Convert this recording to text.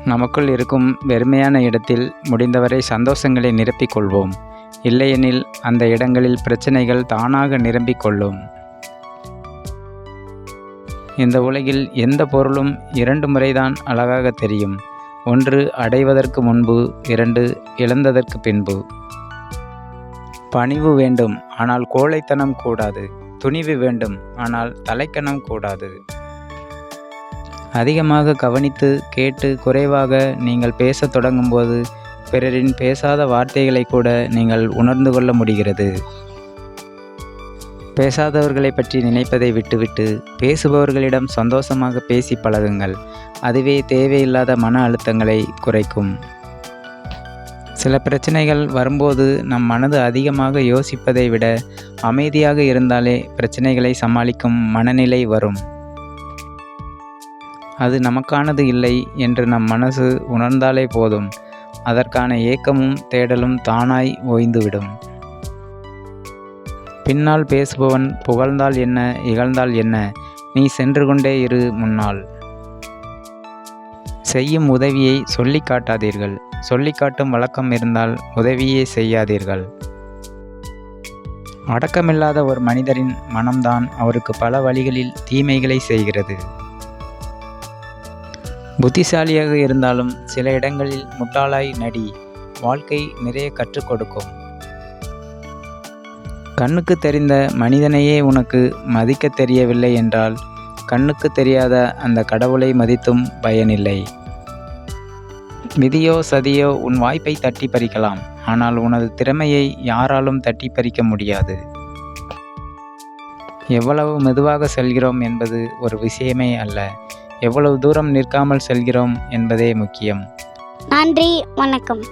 நமக்குள் இருக்கும் வெறுமையான இடத்தில் முடிந்தவரை சந்தோஷங்களை நிரப்பிக் கொள்வோம். இல்லையெனில் அந்த இடங்களில் பிரச்சனைகள் தானாக நிரம்பிக் கொள்ளும். இந்த உலகில் எந்த பொருளும் 2 முறைதான் அழகாக தெரியும். 1 அடைவதற்கு முன்பு, 2 இழந்ததற்கு பின்பு. பணிவு வேண்டும், ஆனால் கோழைத்தனம் கூடாது. துணிவு வேண்டும், ஆனால் தலைக்கணம் கூடாது. அதிகமாக கவனித்து கேட்டு குறைவாக நீங்கள் பேசத் தொடங்கும்போது பிறரின் பேசாத வார்த்தைகளை கூட நீங்கள் உணர்ந்து கொள்ள முடிகிறது. பேசாதவர்களை பற்றி நினைப்பதை விட்டுவிட்டு பேசுபவர்களிடம் சந்தோஷமாக பேசி பழகுங்கள். அதுவே தேவையில்லாத மன அழுத்தங்களை குறைக்கும். சில பிரச்சனைகள் வரும்போது நம் மனது அதிகமாக யோசிப்பதை விட அமைதியாக இருந்தாலே பிரச்சனைகளை சமாளிக்கும் மனநிலை வரும். அது நமக்கானது இல்லை என்று நம் மனசு உணர்ந்தாலே போதும். அதற்கான ஏக்கமும் தேடலும் தானாய் ஓய்ந்துவிடும். பின்னால் பேசுபவன் புகழ்ந்தால் என்ன, இகழ்ந்தால் என்ன, நீ சென்று கொண்டே இரு முன்னால். செய்யும் உதவியை சொல்லி காட்டாதீர்கள். சொல்லி காட்டும் வழக்கம் இருந்தால் உதவியே செய்யாதீர்கள். அடக்கமில்லாத ஒரு மனிதரின் மனம்தான் அவருக்கு பல வழிகளில் தீமைகளை செய்கிறது. புத்திசாலியாக இருந்தாலும் சில இடங்களில் முட்டாளாய் நடி. வாழ்க்கை நிறைய கற்றுக் கொடுக்கும். கண்ணுக்கு தெரிந்த மனிதனையே உனக்கு மதிக்க தெரியவில்லை என்றால் கண்ணுக்கு தெரியாத அந்த கடவுளை மதித்தும் பயனில்லை. விதியோ சதியோ உன் வாய்ப்பை தட்டி பறிக்கலாம். ஆனால் உனது திறமையை யாராலும் தட்டி பறிக்க முடியாது. எவ்வளவு மெதுவாக செல்கிறோம் என்பது ஒரு விஷயமே அல்ல. எவ்வளவு தூரம் நிற்காமல் செல்கிறோம் என்பதே முக்கியம். நன்றி, வணக்கம்.